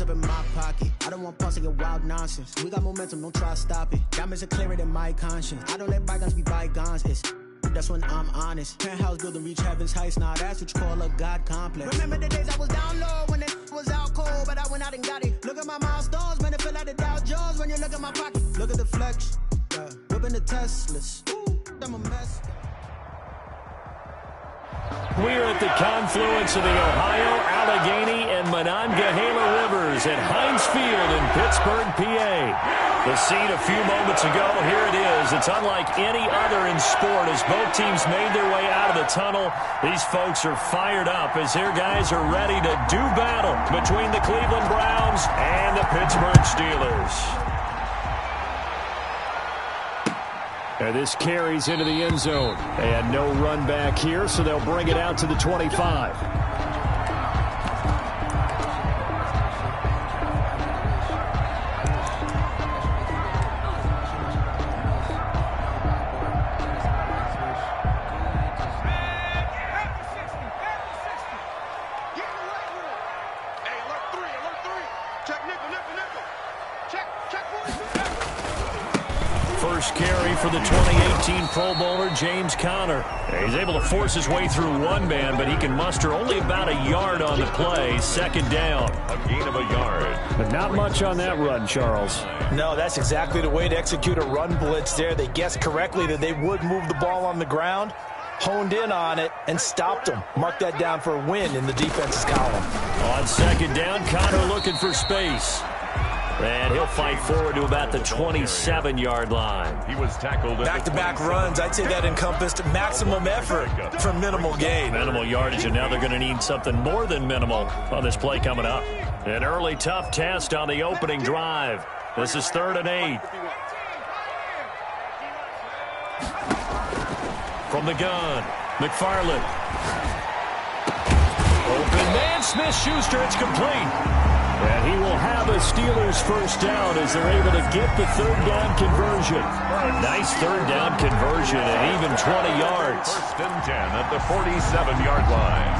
up in my pocket. I don't want pulse to get wild nonsense. We got momentum, don't try to stop it. Diamonds are clearer than my conscience. I don't let bygones be bygones. That's when I'm honest. Penthouse building, reach heaven's heights. Now that's what you call a God complex. Remember the days I was down low when it was out cold, but I went out and got it. Look at my milestones, man, it feel like the Dow Jones when you look at my pocket. Look at the flex, whipping the Teslas. Ooh, I'm a mess. We're at the confluence of the Ohio, Allegheny, and Monongahela Rivers at Heinz Field in Pittsburgh, PA. The scene a few moments ago, here it is. It's unlike any other in sport as both teams made their way out of the tunnel. These folks are fired up as their guys are ready to do battle between the Cleveland Browns and the Pittsburgh Steelers. And this carries into the end zone. And no run back here, so they'll bring it out to the 25. First carry for the 2018 Pro Bowler, James Conner. He's able to force his way through one man, but he can muster only about a yard on the play. Second down. A gain of a yard. But not much on that run, Charles. No, that's exactly the way to execute a run blitz there. They guessed correctly that they would move the ball on the ground, honed in on it, and stopped them. Mark that down for a win in the defense's column. On second down, Conner looking for space. And he'll fight forward to about the 27-yard line. He was tackled. Back-to-back runs, I'd say that encompassed maximum effort for minimal gain. Minimal yardage, and now they're going to need something more than minimal on this play coming up. An early tough test on the opening drive. This is 3rd and 8. From the gun, McFarland. Open man, Smith-Schuster, it's complete. And he will have a Steelers first down as they're able to get the 3rd down conversion. Nice 3rd down conversion and even 20 yards. 1st and 10 at the 47-yard line.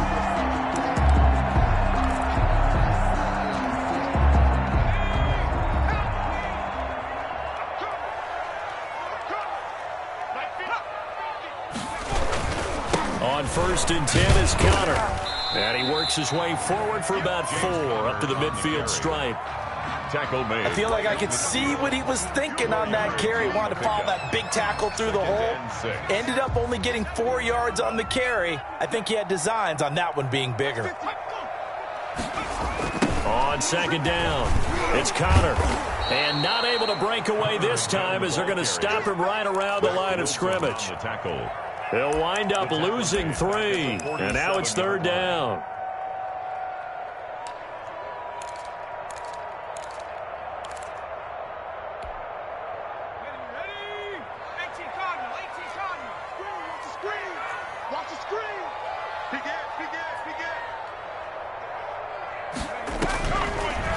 On 1st and 10 is Conner. And he works his way forward for about 4 up to the midfield stripe. Tackle made. I feel like I could see what he was thinking on that carry. Wanted to follow that big tackle through the hole. Ended up only getting 4 yards on the carry. I think he had designs on that one being bigger. On second down, it's Conner. And not able to break away this time as they're going to stop him right around the line of scrimmage. They'll wind up losing 3, and now it's 3rd down.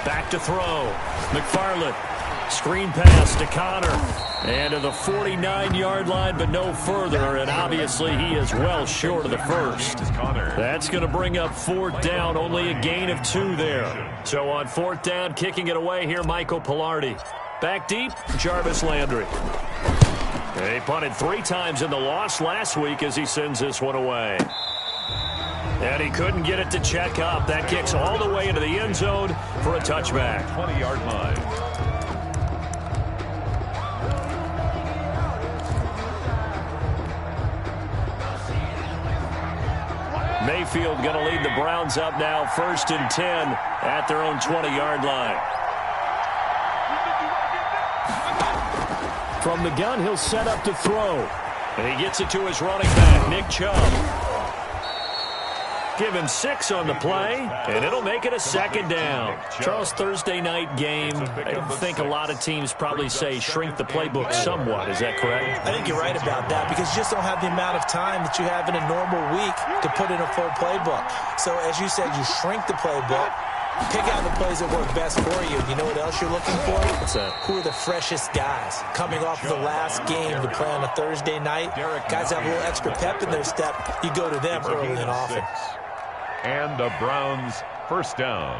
Back to throw. McFarland. Screen pass to Conner. And to the 49-yard line, but no further. And obviously he is well short of the first. That's going to bring up 4th down. Only a gain of 2 there. So on 4th down, kicking it away here, Michael Pilardi. Back deep, Jarvis Landry. He punted 3 times in the loss last week as he sends this one away. And he couldn't get it to check up. That kicks all the way into the end zone for a touchback. 20-yard line. Mayfield going to lead the Browns up now, 1st and 10 at their own 20-yard line. From the gun, he'll set up to throw. And he gets it to his running back, Nick Chubb. Give him 6 on the play, and it'll make it a 2nd down. Charles, Thursday night game, I think a lot of teams probably say shrink the playbook somewhat. Is that correct? I think you're right about that because you just don't have the amount of time that you have in a normal week to put in a full playbook. So as you said, you shrink the playbook, pick out the plays that work best for you. You know what else you're looking for? What's that? Who are the freshest guys coming off of the last game to play on a Thursday night? Guys have a little extra pep in their step. You go to them early and often. And the Browns first down.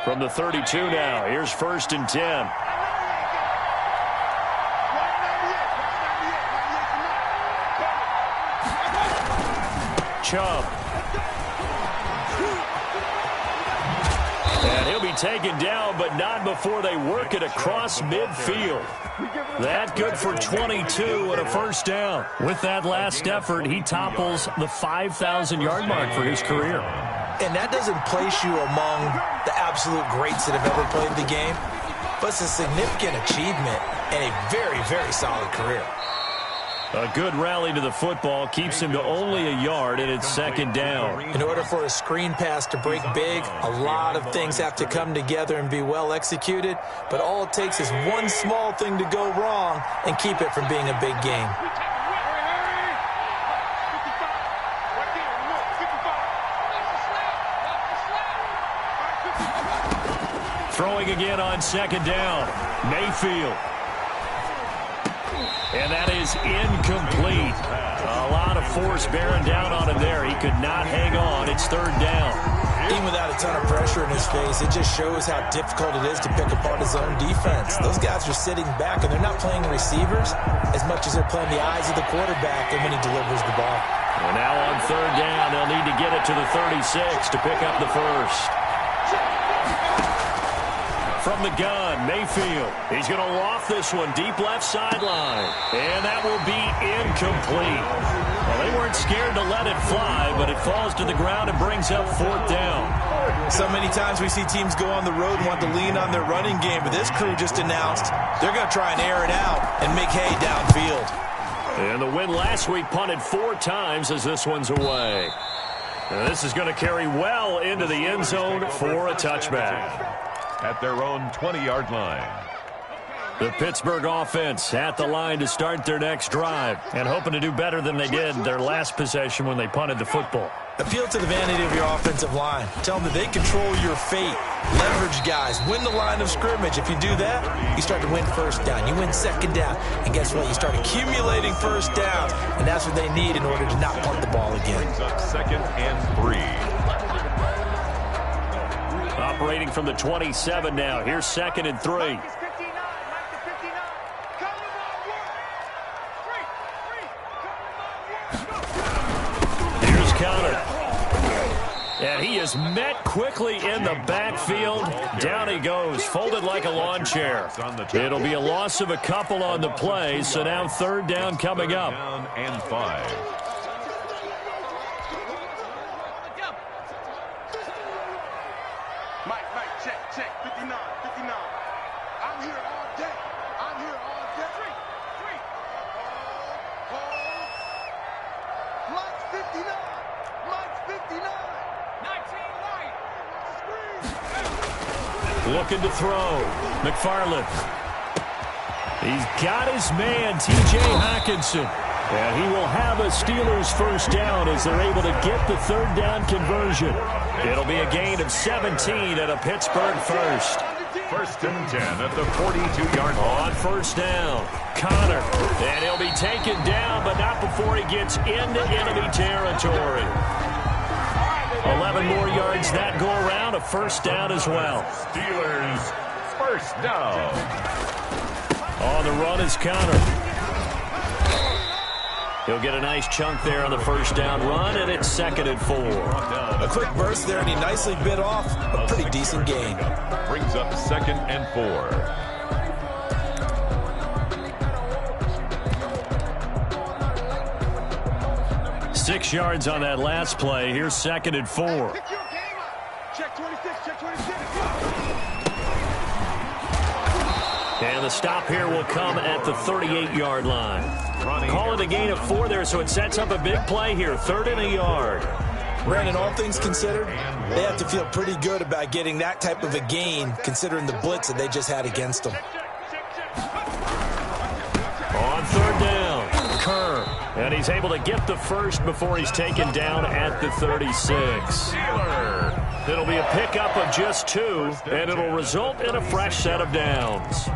From the 32 now, here's 1st and 10. Chubb. And he'll be taken down, but not before they work it across midfield. That good for 22 and a 1st down. With that last effort, he topples the 5,000-yard mark for his career. And that doesn't place you among the absolute greats that have ever played the game, but it's a significant achievement and a very, very solid career. A good rally to the football keeps him to only a yard, and it's 2nd down. In order for a screen pass to break big, a lot of things have to come together and be well executed, but all it takes is one small thing to go wrong and keep it from being a big game. Throwing again on 2nd down. Mayfield. And that is incomplete. A lot of force bearing down on him there. He could not hang on. It's 3rd down. Even without a ton of pressure in his face, it just shows how difficult it is to pick apart his own defense. Those guys are sitting back, and they're not playing receivers as much as they're playing the eyes of the quarterback and when he delivers the ball. And now on 3rd down, they'll need to get it to the 36 to pick up the 1st. From the gun, Mayfield. He's going to loft this one deep left sideline. And that will be incomplete. Well, they weren't scared to let it fly, but it falls to the ground and brings up 4th down. So many times we see teams go on the road and want to lean on their running game, but this crew just announced they're going to try and air it out and make hay downfield. And the win last week punted 4 times as this one's away. And this is going to carry well into the end zone for a touchback. At their own 20-yard line. The Pittsburgh offense at the line to start their next drive and hoping to do better than they did their last possession when they punted the football. Appeal to the vanity of your offensive line. Tell them that they control your fate. Leverage guys. Win the line of scrimmage. If you do that, you start to win 1st down. You win 2nd down. And guess what? You start accumulating 1st downs. And that's what they need in order to not punt the ball again. 2nd and 3. Operating from the 27 now. Here's 2nd and 3. Here's Connor. And he is met quickly in the backfield. Down he goes, folded like a lawn chair. It'll be a loss of a couple on the play, so now 3rd down coming up. Down and 5. Check, 59. I'm here all day. Mike's 59. 19 right. Looking to throw. McFarland. He's got his man, T.J. Hockenson. And he will have a Steelers 1st down as they're able to get the 3rd down conversion. It'll be a gain of 17 and a Pittsburgh 1st. 1st and 10 at the 42-yard line. On 1st down, Connor. And he'll be taken down, but not before he gets into enemy territory. 11 more yards that go around, a 1st down as well. Steelers 1st down. On the run is Connor. He'll get a nice chunk there on the 1st down run, and it's 2nd and 4. A quick burst there, and he nicely bit off a pretty decent gain. Brings up 2nd and 4. Six yards on that last play. Here's 2nd and 4. Check 26, check 26. And the stop here will come at the 38-yard line. Call it a gain of 4 there, so it sets up a big play here. 3rd and a yard. Brandon, all things considered, they have to feel pretty good about getting that type of a gain, considering the blitz that they just had against them. On 3rd down, Kerr. And he's able to get the 1st before he's taken down at the 36. It'll be a pickup of just 2, and it'll result in a fresh set of downs.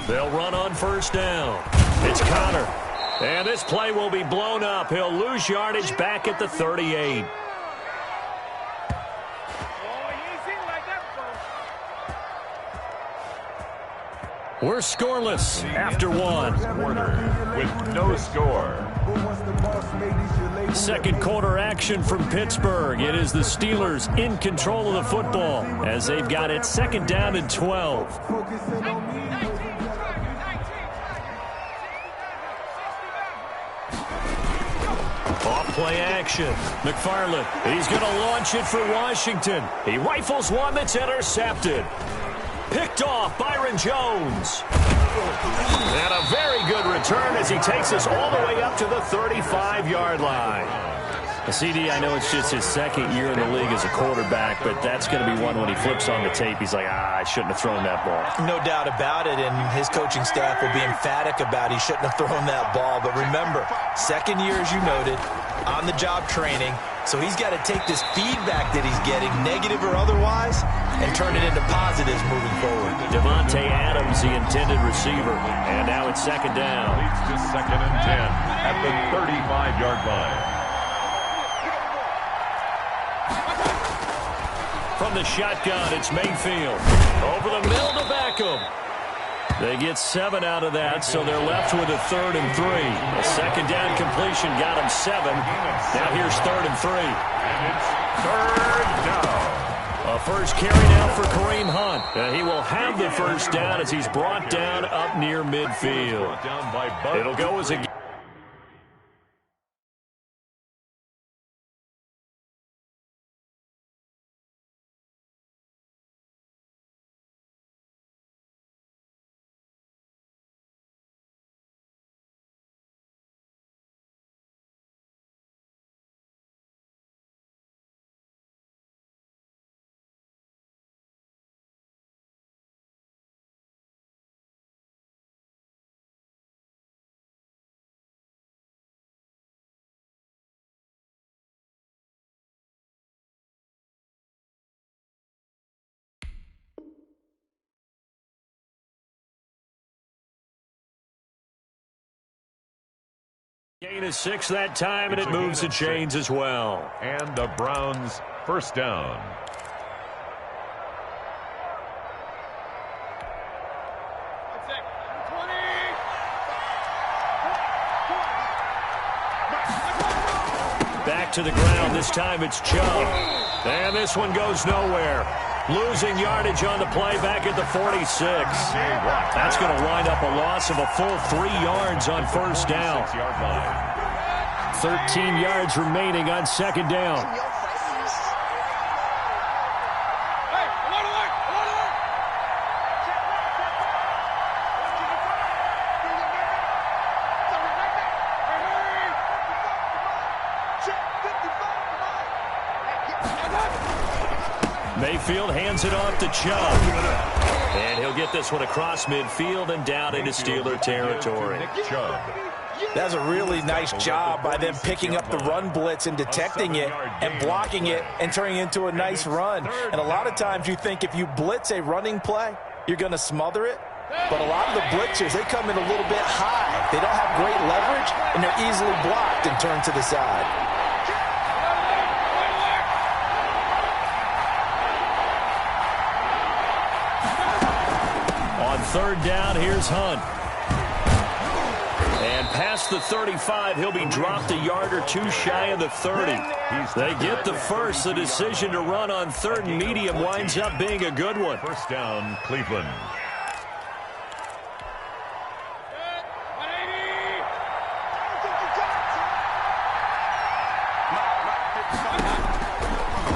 They'll run on first down. It's Connor. And this play will be blown up. He'll lose yardage back at the 38. We're scoreless after one. Quarter with no score. Second quarter action from Pittsburgh. It is the Steelers in control of the football as they've got it second down and 12. Off-play action. McFarland, he's going to launch it for Washington. He rifles one that's intercepted. Picked off Byron Jones. And a very good return as he takes us all the way up to the 35-yard line. CD, I know it's just his second year in the league as a quarterback, but that's going to be one when he flips on the tape. He's like, I shouldn't have thrown that ball. No doubt about it, and his coaching staff will be emphatic about he shouldn't have thrown that ball. But remember, second year, as you noted, on-the-job training, so he's got to take this feedback that he's getting, negative or otherwise, and turn it into positives moving forward. Devontae Adams, the intended receiver, and now it's second down. Leads to second and 10 at the 35-yard line. From the shotgun, it's Mayfield. Over the middle to Beckham. They get 7 out of that, so they're left with a 3rd and 3. A second down completion got him 7. Now here's 3rd and 3. And it's 3rd down. A first carry now for Kareem Hunt. He will have the first down as he's brought down up near midfield. Brought down by Bud. It'll go as a... Gain is 6 that time, and it moves the chains as well. And the Browns first down. Back to the ground. This time it's Chubb. And this one goes nowhere. Losing yardage on the play back at the 46. That's going to wind up a loss of a full 3 yards on first down. 13 yards remaining on second down. Mayfield hands it off to Chubb. And he'll get this one across midfield and down into Steeler territory. That's a really nice job by them picking up the run blitz and detecting it and blocking it and turning it into a nice run. And a lot of times you think if you blitz a running play, you're going to smother it. But a lot of the blitzers, they come in a little bit high. They don't have great leverage, and they're easily blocked and turned to the side. Third down, here's Hunt. And past the 35, he'll be dropped a yard or two shy of the 30. They get the first. The decision to run on 3rd and medium winds up being a good one. First down, Cleveland.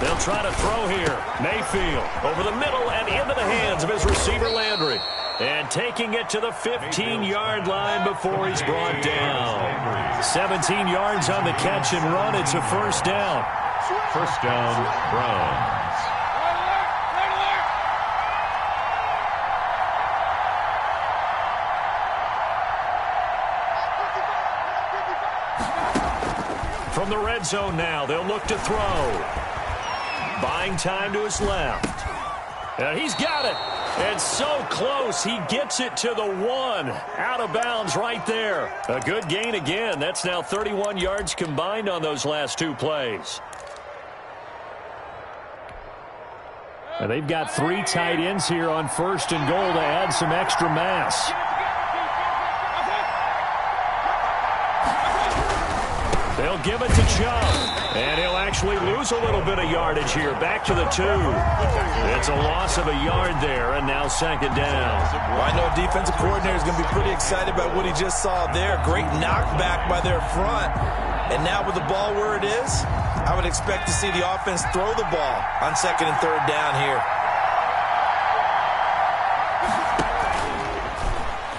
They'll try to throw here. Mayfield over the middle and into the hands of his receiver Landry. And taking it to the 15-yard line before he's brought down. 17 yards on the catch and run. It's a first down. First down, Browns. From the red zone now, they'll look to throw. Buying time to his left. He's got it. It's so close. He gets it to the 1. Out of bounds right there. A good gain again. That's now 31 yards combined on those last 2 plays. And they've got 3 tight ends here on 1st and goal to add some extra mass. They'll give it to Chubb. And he'll actually lose a little bit of yardage here. Back to the 2. It's a loss of a yard there, and now 2nd down. Well, I know a defensive coordinator is going to be pretty excited about what he just saw there. Great knockback by their front. And now with the ball where it is, I would expect to see the offense throw the ball on 2nd and 3rd down here.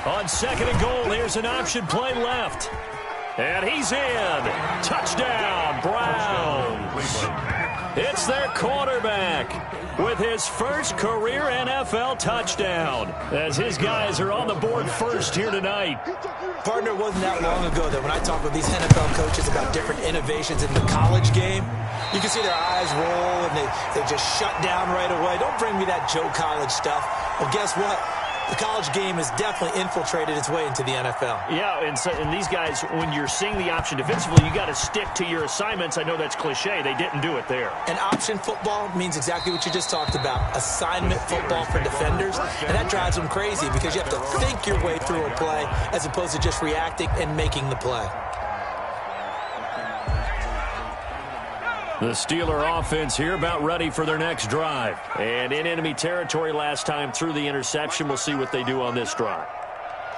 On 2nd and goal, here's an option play left. And he's in. Touchdown, Browns. It's their quarterback with his first career NFL touchdown as his guys are on the board first here tonight. Partner, it wasn't that long ago that when I talk with these NFL coaches about different innovations in the college game, you can see their eyes roll and they just shut down right away. Don't bring me that Joe College stuff. Well, guess what? The college game has definitely infiltrated its way into the NFL. Yeah, and these guys, when you're seeing the option defensively, you got to stick to your assignments. I know that's cliche. They didn't do it there. And option football means exactly what you just talked about, assignment football for defenders. And that drives them crazy because you have to think your way through a play as opposed to just reacting and making the play. The Steeler offense here about ready for their next drive. And in enemy territory last time through the interception. We'll see what they do on this drive.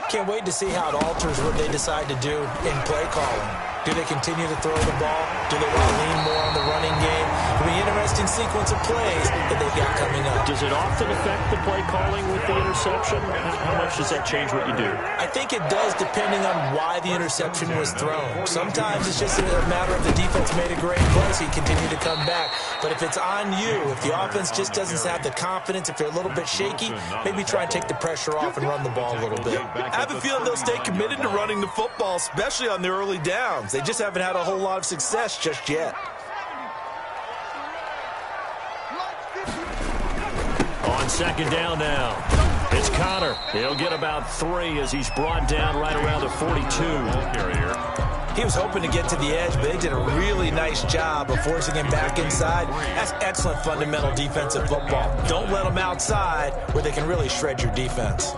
Can't wait to see how it alters what they decide to do in play calling. Do they continue to throw the ball? Do they want to lean more on the running game? It'll be an interesting sequence of plays that they've got coming up. Does it often affect the play calling with the interception? How much does that change what you do? I think it does depending on why the interception was thrown. Sometimes it's just a matter of the defense made a great play, so you continue to come back. But if it's on you, if the offense just doesn't have the confidence, if they're a little bit shaky, maybe try and take the pressure off and run the ball a little bit. I have a feeling they'll stay committed to running the football, especially on the early downs. They just haven't had a whole lot of success just yet. On 2nd down now, it's Connor. He'll get about 3 as he's brought down right around the 42. He was hoping to get to the edge, but they did a really nice job of forcing him back inside. That's excellent fundamental defensive football. Don't let them outside where they can really shred your defense.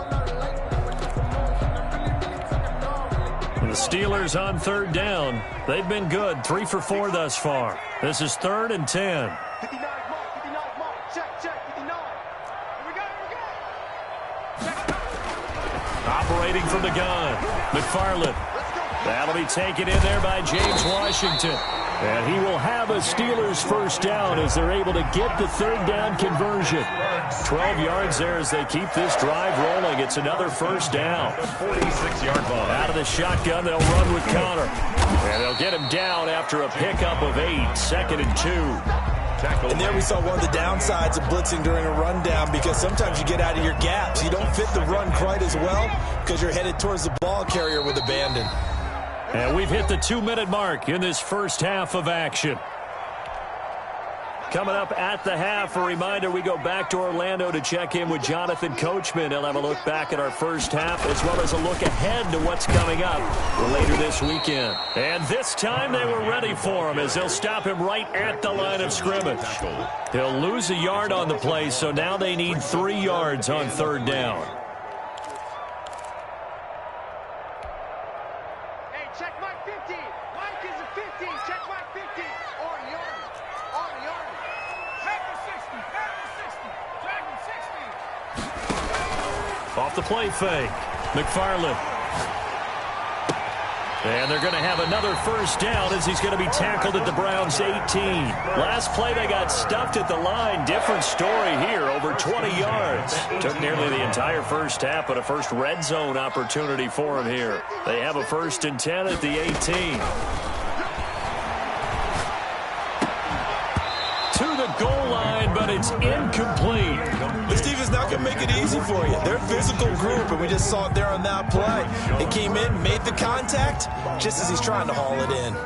The Steelers on 3rd down. They've been good, 3 for 4 thus far. This is 3rd and 10. 59 mark, 59 mark. Check, 59. Here we go. Operating from the gun, McFarland. That'll be taken in there by James Washington. And he will have a Steelers first down as they're able to get the 3rd down conversion. 12 yards there as they keep this drive rolling. It's another first down. 46-yard line. Out of the shotgun, they'll run with Connor. And they'll get him down after a pickup of 8, 2nd and 2. And there we saw one of the downsides of blitzing during a rundown because sometimes you get out of your gaps. You don't fit the run quite as well because you're headed towards the ball carrier with abandon. And we've hit the 2-minute mark in this first half of action. Coming up at the half, a reminder, we go back to Orlando to check in with Jonathan Coachman. He'll have a look back at our first half as well as a look ahead to what's coming up later this weekend. And this time they were ready for him as they'll stop him right at the line of scrimmage. He'll lose a yard on the play, so now they need 3 yards on 3rd down. Hey, check Mike 50. Mike is a 50. Check Mike 50. On yard. On yard. Back to 60. Back to 60. Back to 60. Off the play fake, McFarland. And they're going to have another first down as he's going to be tackled at the Browns' 18. Last play, they got stuffed at the line. Different story here, over 20 yards. Took nearly the entire first half, but a first red zone opportunity for him here. They have a 1st and 10 at the 18. To the goal line, but it's incomplete. This defense not going to make it easy for you. They're a physical group, and we just saw it there on that play. They came in, made the contact, just as he's trying to haul it in.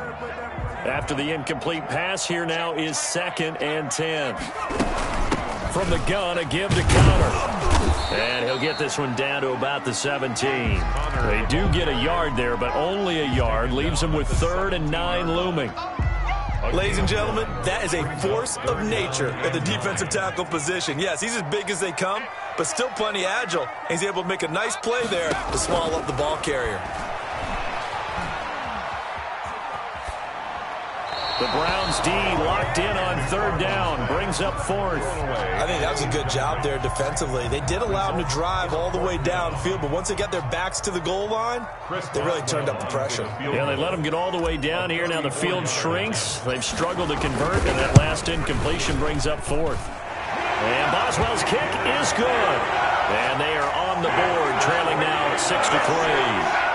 After the incomplete pass, here now is 2nd and 10. from the gun, a give to Connor. And he'll get this one down to about the 17. They do get a yard there, but only a yard. Leaves them with 3rd and 9 looming. Ladies and gentlemen, that is a force of nature at the defensive tackle position. Yes, he's as big as they come, but still plenty agile. He's able to make a nice play there to swallow up the ball carrier. The Browns D locked in on 3rd down, brings up 4th. I think that was a good job there defensively. They did allow them to drive all the way downfield, but once they got their backs to the goal line, they really turned up the pressure. Yeah, they let them get all the way down here. Now the field shrinks. They've struggled to convert, and that last incompletion brings up 4th. And Boswell's kick is good. And they are on the board, trailing now 6-3.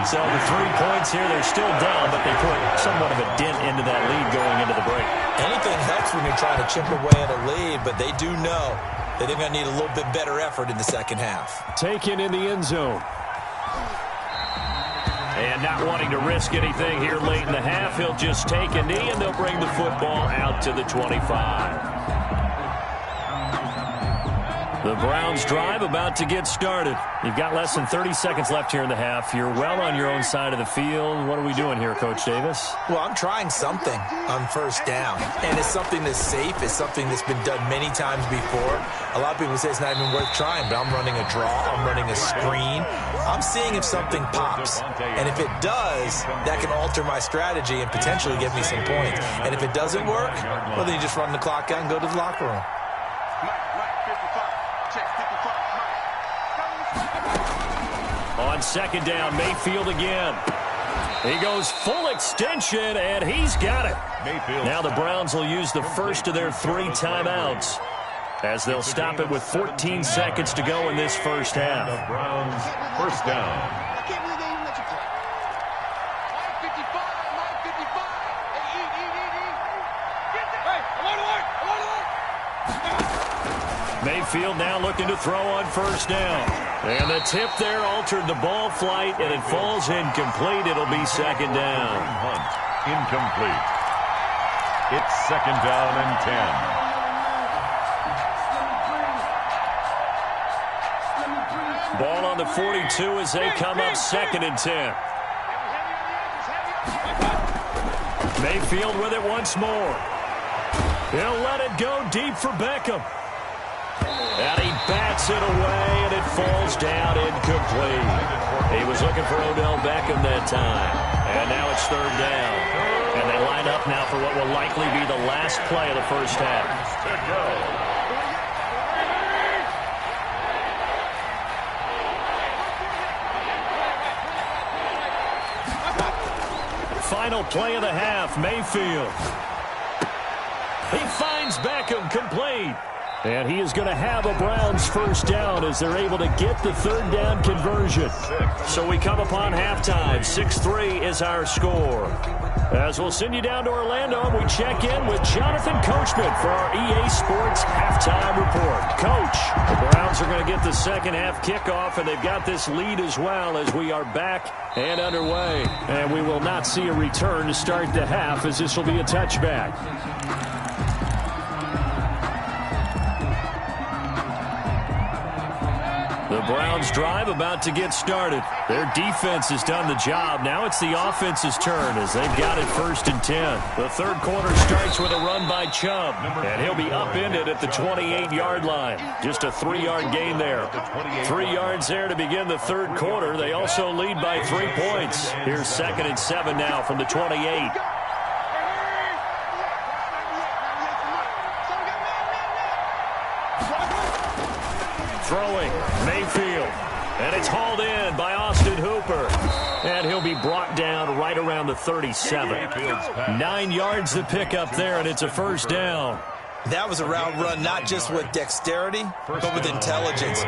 So the 3 points here, they're still down, but they put somewhat of a dent into that lead going into the break. Anything helps when you're trying to chip away at a lead, but they do know that they're going to need a little bit better effort in the second half. Taken in the end zone. And not wanting to risk anything here late in the half, he'll just take a knee, and they'll bring the football out to the 25. The Browns drive about to get started. You've got less than 30 seconds left here in the half. You're well on your own side of the field. What are we doing here, Coach Davis? Well, I'm trying something on 1st down, and it's something that's safe. It's something that's been done many times before. A lot of people say it's not even worth trying, but I'm running a draw. I'm running a screen. I'm seeing if something pops, and if it does, that can alter my strategy and potentially give me some points. And if it doesn't work, well, then you just run the clock out and go to the locker room. On 2nd down, Mayfield again. He goes full extension, and he's got it. Now the Browns will use the first of their 3 timeouts as they'll stop it with 14 seconds to go in this first half. The Browns, 1st down. I can't believe they even let you play. 55. Hey, eat. Get that. Hey, alert. Mayfield now looking to throw on 1st down. And the tip there altered the ball flight, and it falls incomplete. It'll be 2nd down. Hunt, incomplete. It's 2nd down and 10. Ball on the 42 as they come up 2nd and 10. Mayfield with it once more. He'll let it go deep for Beckham. And he bats it away, and it falls down incomplete. He was looking for Odell Beckham that time. And now it's 3rd down. And they line up now for what will likely be the last play of the first half. Final play of the half, Mayfield. He finds Beckham complete. And he is going to have a Browns 1st down as they're able to get the 3rd down conversion. So we come upon halftime. 6-3 is our score. As we'll send you down to Orlando, and we check in with Jonathan Coachman for our EA Sports Halftime Report. Coach, the Browns are going to get the second half kickoff, and they've got this lead as well as we are back and underway. And we will not see a return to start the half as this will be a touchback. The Browns drive about to get started. Their defense has done the job. Now it's the offense's turn as they've got it 1st and 10. The 3rd quarter starts with a run by Chubb, and he'll be upended at the 28-yard line. Just a 3-yard gain there. 3 yards there to begin the 3rd quarter. They also lead by 3 points. Here's 2nd and 7 now from the 28. Throwing, Mayfield, and it's hauled in by Austin Hooper. And he'll be brought down right around the 37. 9 yards to pick up there, and it's a 1st down. That was a route run not just with dexterity, but with intelligence.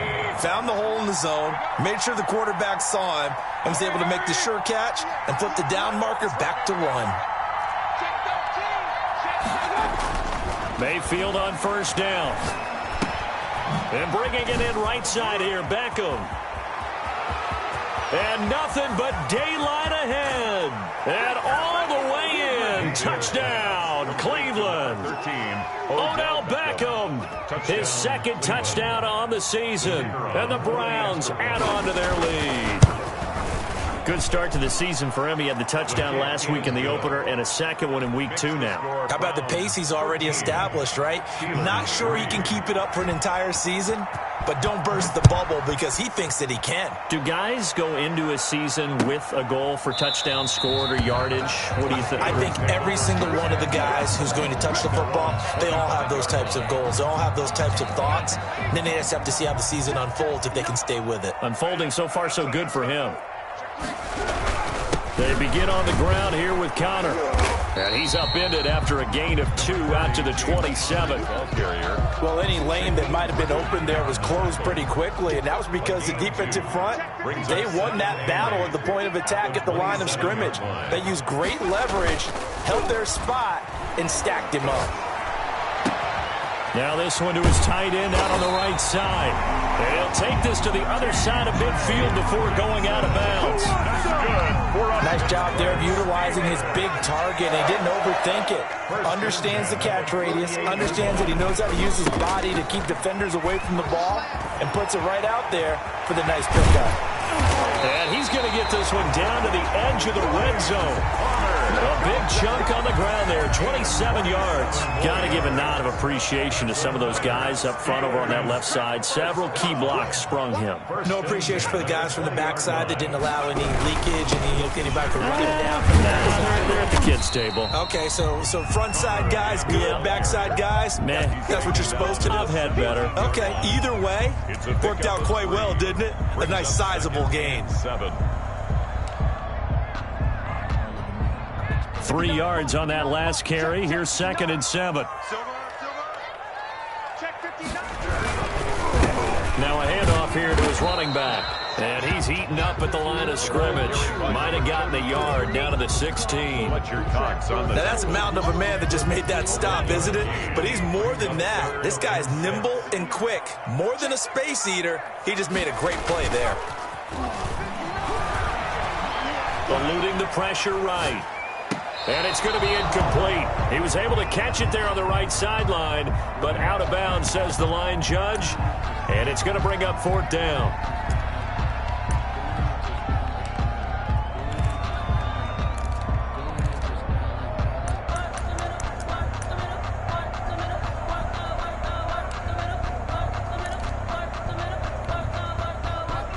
Found the hole in the zone, made sure the quarterback saw him, and was able to make the sure catch and flip the down marker back to run. Mayfield on 1st down. And bringing it in right side here, Beckham. And nothing but daylight ahead. And all the way in and touchdown, Cleveland. Odell Beckham, his second touchdown on the season, and the Browns add on to their lead. Good start to the season for him. He had the touchdown last week in the opener and a second one in week 2 now. How about the pace he's already established, right? Not sure he can keep it up for an entire season, but don't burst the bubble because he thinks that he can. Do guys go into a season with a goal for touchdowns scored or yardage? What do you think? I think every single one of the guys who's going to touch the football, they all have those types of goals. They all have those types of thoughts. And then they just have to see how the season unfolds if they can stay with it. Unfolding so far so good for him. They begin on the ground here with Connor. And he's upended after a gain of 2 out to the 27. Well, any lane that might have been open there was closed pretty quickly, and that was because the defensive front, they won that battle at the point of attack at the line of scrimmage. They used great leverage, held their spot, and stacked him up. Now this one to his tight end out on the right side. And he'll take this to the other side of midfield before going out of bounds. Nice job there of utilizing his big target. He didn't overthink it. Understands the catch radius. Understands that he knows how to use his body to keep defenders away from the ball. And puts it right out there for the nice pickup. And he's going to get this one down to the edge of the red zone. A big chunk on the ground there, 27 yards. Got to give a nod of appreciation to some of those guys up front over on that left side. Several key blocks sprung him. No appreciation for the guys from the backside that didn't allow any leakage, anybody from running it down. They're at the kids' table. Okay, so front side guys, good. Yeah. Backside guys, meh. That's what you're supposed to do. I've had better. Okay, either way, worked out quite well, didn't it? A nice sizable gain. 3 yards on that last carry. Here's 2nd and 7. Now a handoff here to his running back. And he's heating up at the line of scrimmage. Might have gotten a yard down to the 16. Now that's a mountain of a man that just made that stop, isn't it? But he's more than that. This guy's nimble and quick. More than a space eater. He just made a great play there. Eluding the pressure right. And it's going to be incomplete. He was able to catch it there on the right sideline, but out of bounds, says the line judge. And it's going to bring up 4th down.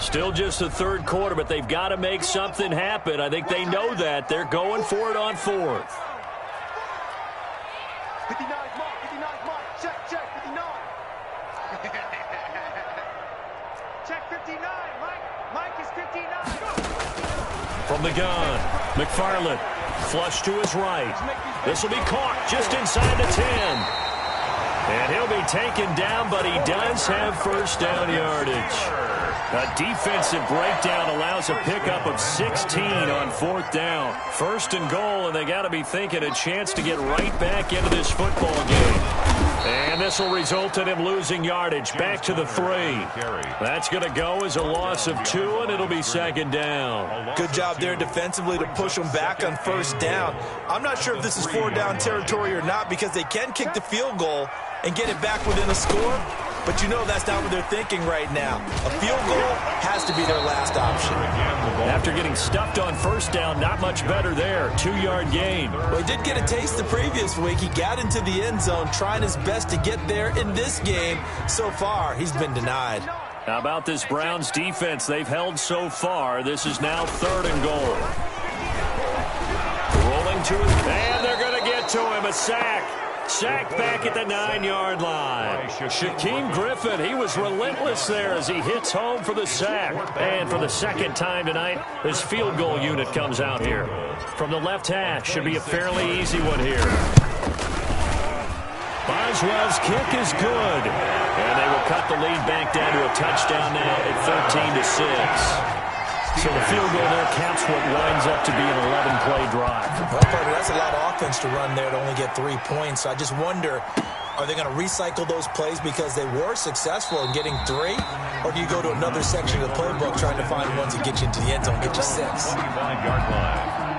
Still just the 3rd quarter, but they've got to make something happen. I think they know that. They're going for it on 4th. 59 mark, 59 mark. Check, 59. Check 59, Mike is 59. From the gun, McFarland, flush to his right. This will be caught just inside the 10. And he'll be taken down, but he does have 1st down yardage. A defensive breakdown allows a pickup of 16 on 4th down. 1st and goal, and they got to be thinking a chance to get right back into this football game. And this will result in him losing yardage back to the 3. That's going to go as a loss of 2, and it'll be 2nd down. Good job there defensively to push them back on 1st down. I'm not sure if this is 4th down territory or not because they can kick the field goal and get it back within a score. But you know that's not what they're thinking right now. A field goal has to be their last option. After getting stuffed on 1st down, not much better there. 2-yard gain. Well, he did get a taste the previous week. He got into the end zone trying his best to get there in this game. So far, he's been denied. How about this Browns defense? They've held so far. This is now 3rd and goal. Rolling to his... And they're going to get to him. A sack. Sacked back at the 9-yard line. Shaquem Griffin, he was relentless there as he hits home for the sack. And for the 2nd time tonight, this field goal unit comes out here. From the left hash, should be a fairly easy one here. Boswell's kick is good. And they will cut the lead back down to a touchdown now at 13-6. So the field goal there counts what winds up to be an 11-play drive. Well, Parker, that's a lot of offense to run there to only get 3 points. So I just wonder, are they going to recycle those plays because they were successful in getting 3? Or do you go to another section of the playbook trying to find ones that get you into the end zone, get you 6? 25-yard line.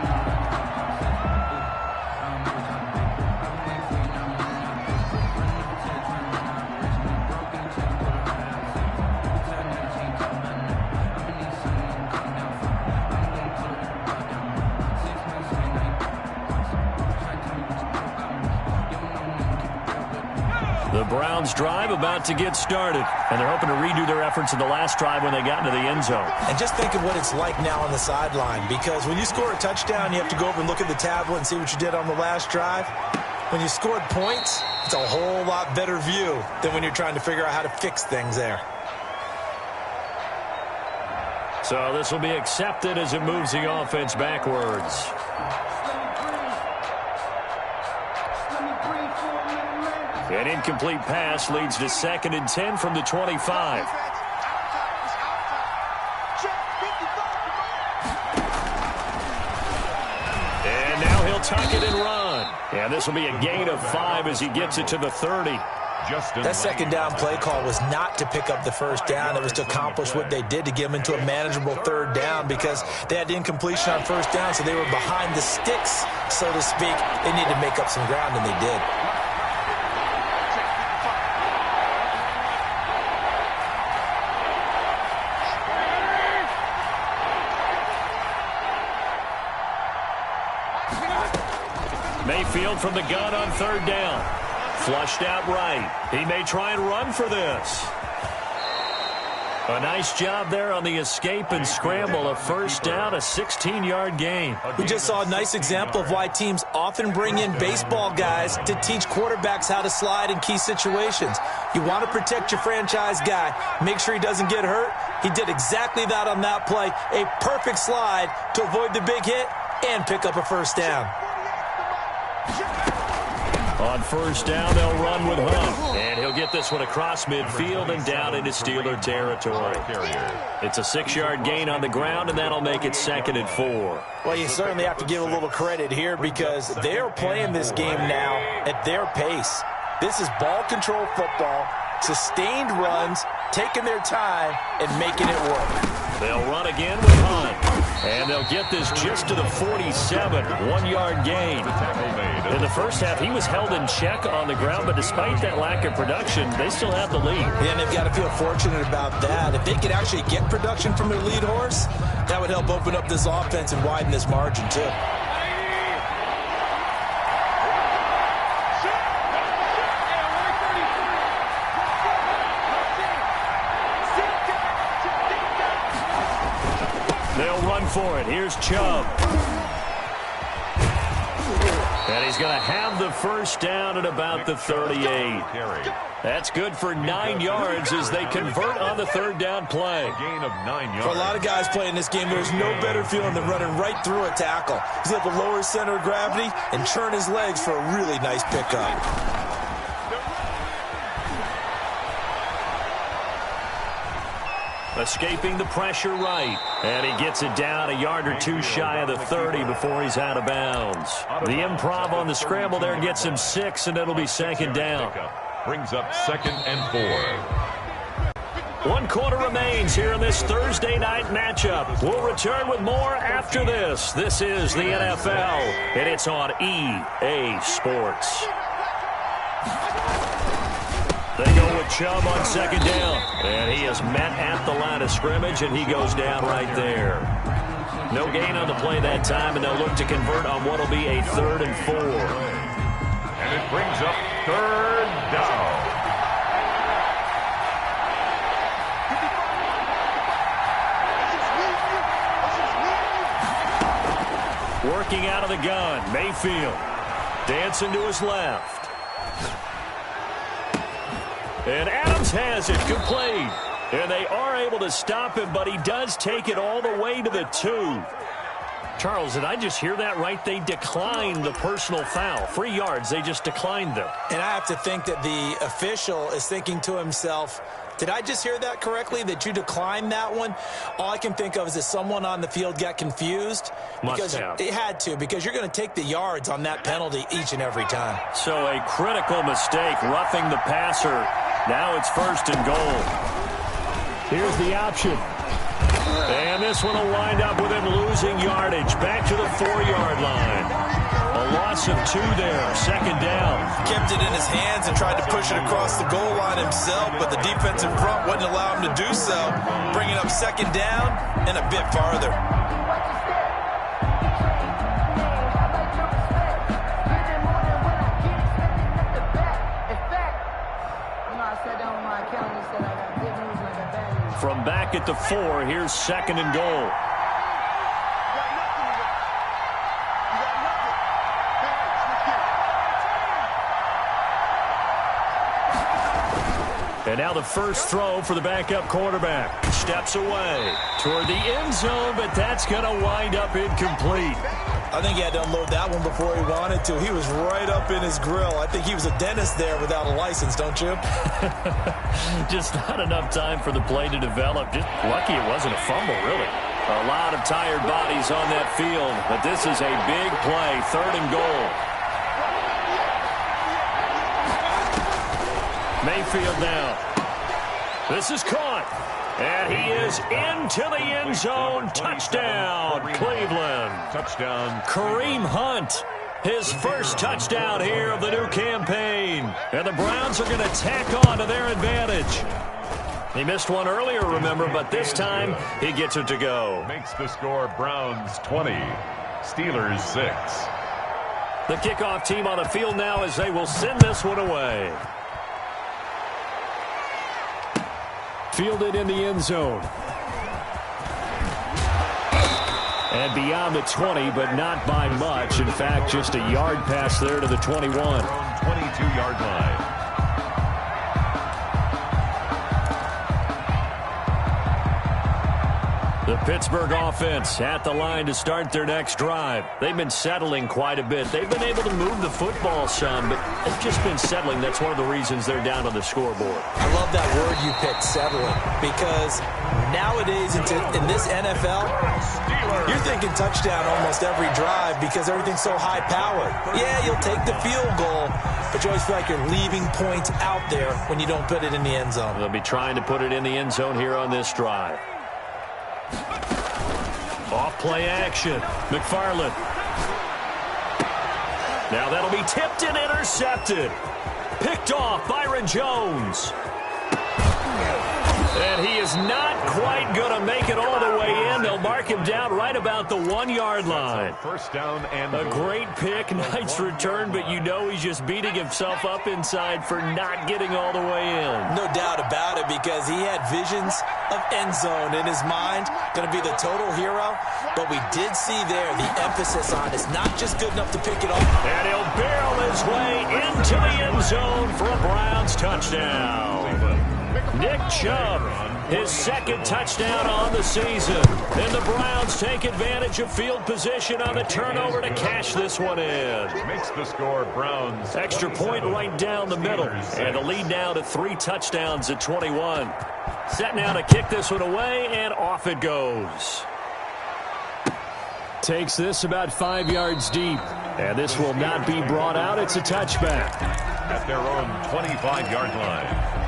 Browns drive about to get started. And they're hoping to redo their efforts in the last drive when they got into the end zone. And just think of what it's like now on the sideline, because when you score a touchdown, you have to go over and look at the tablet and see what you did on the last drive. When you scored points, it's a whole lot better view than when you're trying to figure out how to fix things there. So this will be accepted as it moves the offense backwards. An incomplete pass leads to 2nd and 10 from the 25. And now he'll tuck it and run. And this will be a gain of 5 as he gets it to the 30. That second down play call was not to pick up the first down. It was to accomplish what they did to get them into a manageable third down, because they had incompletion on first down, so they were behind the sticks, so to speak. They needed to make up some ground, and they did. Mayfield from the gun on third down. Flushed out right. He may try and run for this. A nice job there on the escape and scramble. A first down, a 16-yard gain. We just saw a nice example of why teams often bring in baseball guys to teach quarterbacks how to slide in key situations. You want to protect your franchise guy. Make sure he doesn't get hurt. He did exactly that on that play. A perfect slide to avoid the big hit and pick up a first down. On first down, they'll run with Hunt. And he'll get this one across midfield and down into Steeler territory. It's a 6-yard gain on the ground, and that'll make it 2nd and 4. Well, you certainly have to give a little credit here, because they're playing this game now at their pace. This is ball control football, sustained runs, taking their time, and making it work. They'll run again with Hunt. And they'll get this just to the 47, 1-yard gain. In the first half, he was held in check on the ground, but despite that lack of production, they still have the lead. Yeah, and they've got to feel fortunate about that. If they could actually get production from their lead horse, that would help open up this offense and widen this margin, too. For it. Here's Chubb. And he's going to have the first down at about the 38. That's good for 9 yards as they convert on the third down play. Gain of 9 yards. For a lot of guys playing this game, there's no better feeling than running right through a tackle. He's able to lower his center of gravity and turn his legs for a really nice pickup. Escaping the pressure right. And he gets it down a yard or two shy of the 30 before he's out of bounds. The improv on the scramble there gets him 6, and it'll be 2nd down. Brings up 2nd and 4. 1 quarter remains here in this Thursday night matchup. We'll return with more after this. This is the NFL, and it's on EA Sports. They go with Chubb on 2nd down. And he is met at the line of scrimmage, and he goes down right there. No gain on the play that time, and they'll look to convert on what will be a 3rd and 4. And it brings up 3rd down. Working out of the gun, Mayfield. Dancing to his left. And Adams has it complete. And they are able to stop him, but he does take it all the way to the 2. Charles, did I just hear that right? They declined the personal foul. 3 yards, they just declined them. And I have to think that the official is thinking to himself, did I just hear that correctly, that you declined that one? All I can think of is that someone on the field got confused. Must have. It had to, because you're going to take the yards on that penalty each and every time. So a critical mistake, roughing the passer. Now it's 1st and goal. Here's the option. And this one will wind up with him losing yardage. Back to the 4-yard line. A loss of 2 there. 2nd down. Kept it in his hands and tried to push it across the goal line himself, but the defense in front wouldn't allow him to do so. Bringing up 2nd down and a bit farther. From back at the 4, here's 2nd and goal. And now the first throw for the backup quarterback. Steps away toward the end zone, but that's going to wind up incomplete. I think he had to unload that one before he wanted to. He was right up in his grill. I think he was a dentist there without a license, don't you? Just not enough time for the play to develop. Just lucky it wasn't a fumble, really. A lot of tired bodies on that field, but this is a big play, 3rd and goal. Mayfield now. This is caught. And he is into the end zone. Touchdown, Cleveland. Touchdown. Kareem Hunt, his first touchdown here of the new campaign. And the Browns are going to tack on to their advantage. He missed one earlier, remember, but this time he gets it to go. Makes the score Browns 20, Steelers 6. The kickoff team on the field now as they will send this one away. Fielded in the end zone. And beyond the 20, but not by much. In fact, just a yard pass there to the 21. 22-yard line. The Pittsburgh offense at the line to start their next drive. They've been settling quite a bit. They've been able to move the football some, but they've just been settling. That's one of the reasons they're down on the scoreboard. I love that word you picked, settling, because nowadays in this NFL, you're thinking touchdown almost every drive because everything's so high-powered. Yeah, you'll take the field goal, but you always feel like you're leaving points out there when you don't put it in the end zone. They'll be trying to put it in the end zone here on this drive. Off play action. McFarland. Now that'll be tipped and intercepted. Picked off Byron Jones. And he is not quite going to make it all the way in. They'll mark him down right about the 1-yard line. First down and a great pick, nice return, but you know he's just beating himself up inside for not getting all the way in. No doubt about it, because he had visions of end zone in his mind. Going to be the total hero, but we did see there the emphasis on it's not just good enough to pick it off. And he'll barrel his way into the end zone for a Browns touchdown. Nick Chubb, his 2nd touchdown on the season. And the Browns take advantage of field position on the turnover to cash this one in. Makes the score Browns. Extra point right down the middle. And the lead now to 3 touchdowns at 21. Set now to kick this one away, and off it goes. Takes this about 5 yards deep. And this will not be brought out. It's a touchback. At their own 25-yard line.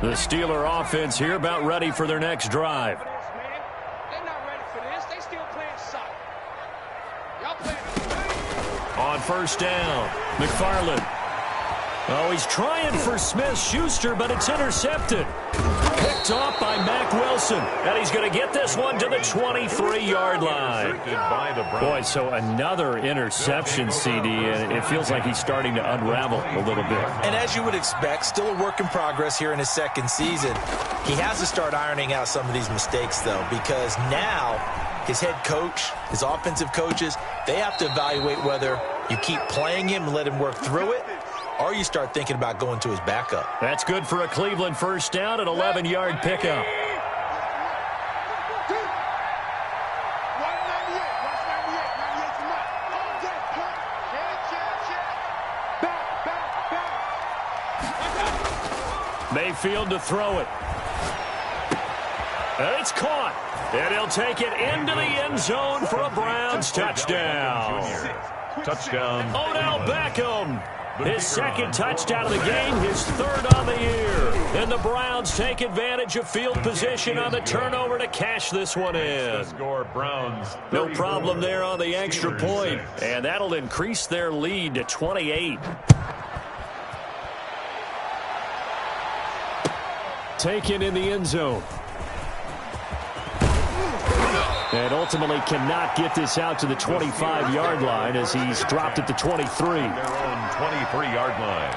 The Steeler offense here about ready for their next drive. They're not ready for this. They still playing soccer. Y'all playing. On first down, McFarland. Oh, he's trying for Smith-Schuster, but it's intercepted. Picked off by Mack Wilson. And he's going to get this one to the 23-yard line. Boy, so another interception, CD, and it feels like he's starting to unravel a little bit. And as you would expect, still a work in progress here in his 2nd season. He has to start ironing out some of these mistakes, though, because now his head coach, his offensive coaches, they have to evaluate whether you keep playing him and let him work through it, or you start thinking about going to his backup. That's good for a Cleveland first down, an 11-yard pickup. Mayfield to throw it. And it's caught. And he'll take it into the end zone for a Browns touchdown. Touchdown. Odell Beckham. His 2nd touchdown of the game, his 3rd on the year. And the Browns take advantage of field position on the turnover to cash this one in. No problem there on the extra point. And that'll increase their lead to 28. Taken in the end zone. And ultimately cannot get this out to the 25-yard line as he's dropped at the 23. 23-yard line.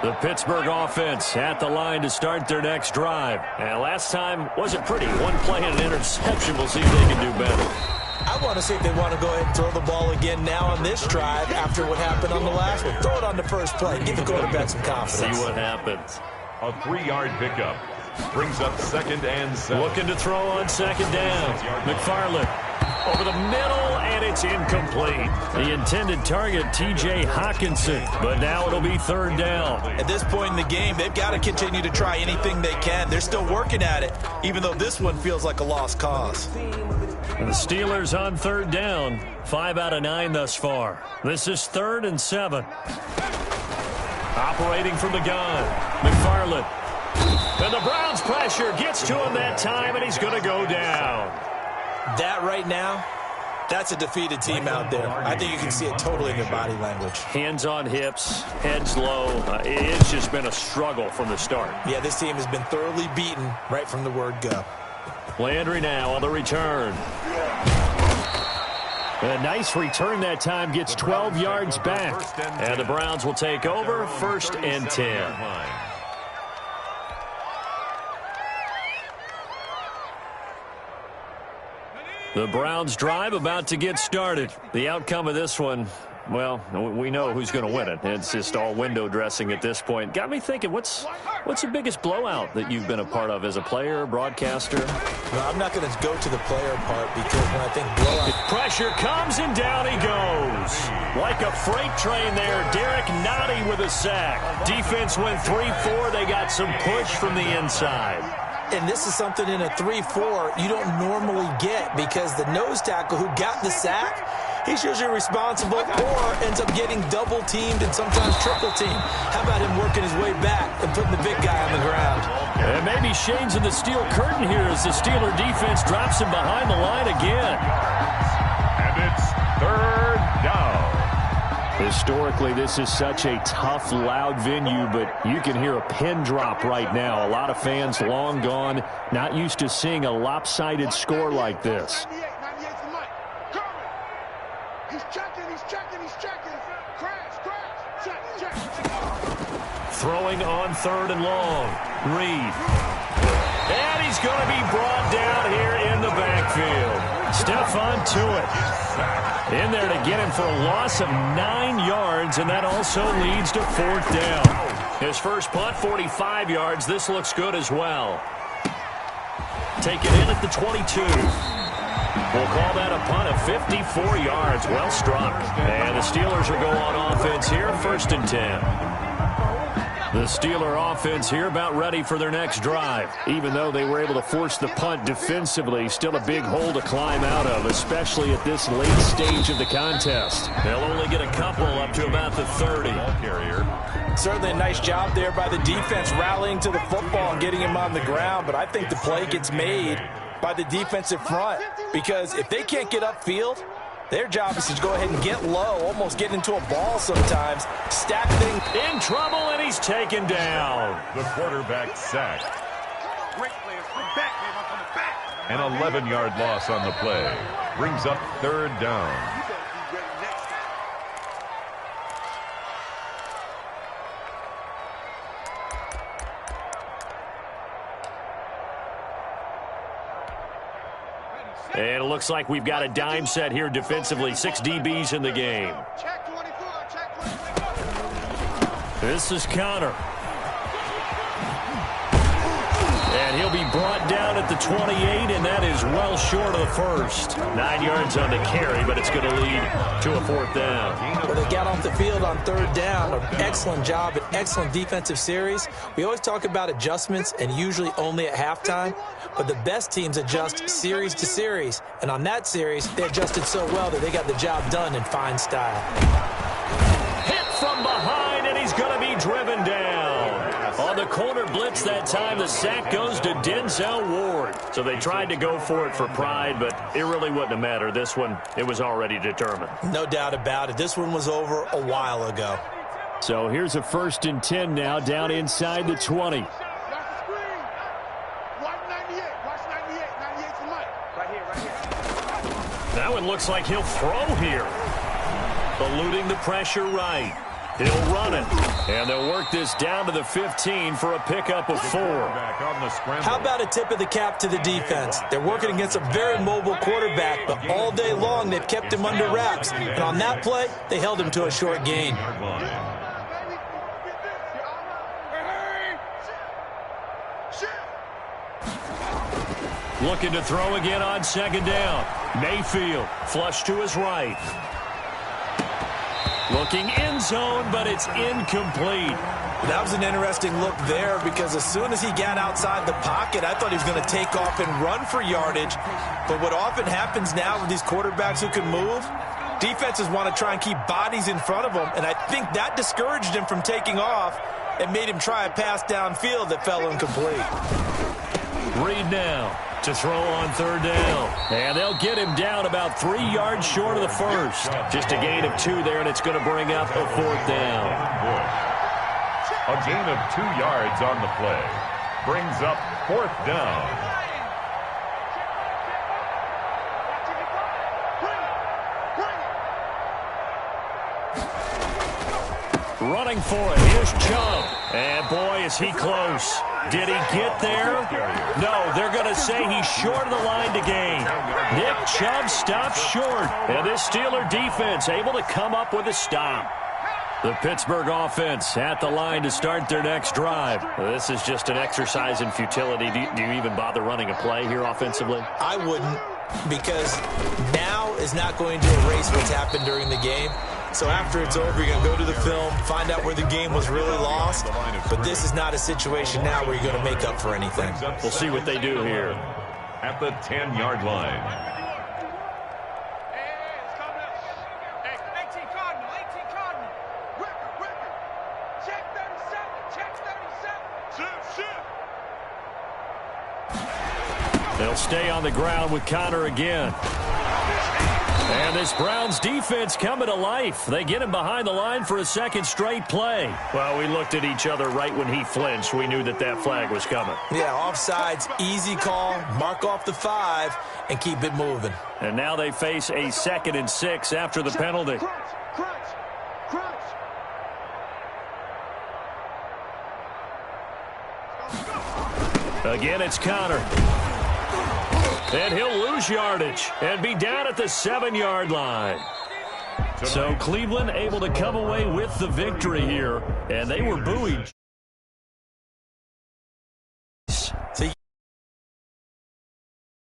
The Pittsburgh offense at the line to start their next drive. And last time wasn't pretty. One play and an interception. We'll see if they can do better. I want to see if they want to go ahead and throw the ball again now on this drive after what happened on the last one. Throw it on the first play. Give the quarterback some confidence. See what happens. A 3-yard pickup. Brings up 2nd and 7. Looking to throw on 2nd down. McFarland over the middle, and it's incomplete. The intended target, T.J. Hawkinson, but now it'll be 3rd down. At this point in the game, they've got to continue to try anything they can. They're still working at it, even though this one feels like a lost cause. And the Steelers on 3rd down, 5 out of 9 thus far. This is 3rd and 7. Operating from the gun, McFarland. And the Browns' pressure gets to him that time, and he's going to go down. That right now, that's a defeated team out there. I think you can see it totally in their body language. Hands on hips, heads low. It's just been a struggle from the start. Yeah, this team has been thoroughly beaten right from the word go. Landry now on the return. A nice return that time, gets 12 yards back. And the Browns will take over 1st and 10. The Browns drive about to get started. The outcome of this one, well, we know who's going to win it. It's just all window dressing at this point. Got me thinking, what's the biggest blowout that you've been a part of as a player, broadcaster? No, I'm not going to go to the player part because when I think blowout... Pressure comes and down he goes. Like a freight train there, Derek Nottie with a sack. Defense went 3-4. They got some push from the inside. And this is something in a 3-4 you don't normally get because the nose tackle who got the sack, he's usually responsible or ends up getting double-teamed and sometimes triple-teamed. How about him working his way back and putting the big guy on the ground? And maybe Shane's in the steel curtain here as the Steeler defense drops him behind the line again. And it's 3rd down. Historically, this is such a tough, loud venue, but you can hear a pin drop right now. A lot of fans long gone, not used to seeing a lopsided score like this. 98 for Mike. Cover. He's checking. Crash. Check. Throwing on 3rd and long. Reed. And he's going to be brought down here in the backfield. Stephon Tuitt in there to get him for a loss of 9 yards, and that also leads to 4th down. His first punt, 45 yards. This looks good as well. Take it in at the 22. We'll call that a punt of 54 yards. Well struck. And the Steelers will go on offense here, 1st and 10. The Steeler offense here about ready for their next drive. Even though they were able to force the punt defensively, still a big hole to climb out of, especially at this late stage of the contest. They'll only get a couple up to about the 30. Certainly a nice job there by the defense rallying to the football and getting him on the ground, but I think the play gets made by the defensive front because if they can't get upfield, their job is to go ahead and get low, almost get into a ball sometimes, stack things. In trouble, and he's taken down. The quarterback sacked. Great players. Come back, man. I'm coming back. An 11-yard loss on the play. Brings up 3rd down. You better be ready next time. And it looks like we've got a dime set here defensively. 6 DBs in the game. Check 24. Check 24. This is Connor. And he'll be brought down at the 28, and that is well short of the first. 9 yards on the carry, but it's going to lead to a 4th down. Well, they got off the field on 3rd down. An excellent job, an excellent defensive series. We always talk about adjustments and usually only at halftime, but the best teams adjust series to series. And on that series, they adjusted so well that they got the job done in fine style. Hit from behind, and he's going to be driven down. On the corner blitz that time, the sack goes to Denzel Ward. So they tried to go for it for pride, but it really wouldn't have mattered. This one, it was already determined. No doubt about it. This one was over a while ago. So here's a 1st and 10 now, down inside the 20. Watch the screen. Watch 98. Watch 98. 98 for Mike. Right here. That one it looks like he'll throw here. Eluding the pressure right. He'll run it. And they'll work this down to the 15 for a pickup of 4. How about a tip of the cap to the defense? They're working against a very mobile quarterback, but all day long they've kept him under wraps. And on that play, they held him to a short gain. Looking to throw again on second down. Mayfield, flush to his right. Looking end zone, but it's incomplete. That was an interesting look there because as soon as he got outside the pocket, I thought he was going to take off and run for yardage. But what often happens now with these quarterbacks who can move, defenses want to try and keep bodies in front of them, and I think that discouraged him from taking off and made him try a pass downfield that fell incomplete. Reed now to throw on third down. And they'll get him down about 3 yards short of the first. Just a gain of 2 there, and it's going to bring up a 4th down. A gain of 2 yards on the play. Brings up 4th down. Running for it. Here's Chubb. And boy, is he close. Did he get there? No, they're going to say he's short of the line to gain. Nick Chubb stopped short. And this Steeler defense able to come up with a stop. The Pittsburgh offense at the line to start their next drive. This is just an exercise in futility. Do you even bother running a play here offensively? I wouldn't, because now is not going to erase what's happened during the game. So after it's over, you're going to go to the film, find out where the game was really lost. But this is not a situation now where you're going to make up for anything. We'll see what they do here. At the 10-yard line. It's coming up. Hey, 18 Cardinal, 18 Cardinal. Whipper. Check 37. They'll stay on the ground with Connor again. And this Browns defense coming to life. They get him behind the line for a second straight play. Well, we looked at each other right when he flinched. We knew that flag was coming. Yeah, offsides, easy call, mark off the 5, and keep it moving. And now they face a 2nd and 6 after the penalty. Crunch. Again, it's Connor. And he'll lose yardage and be down at the 7-yard line. So Cleveland able to come away with the victory here, and they were buoyed.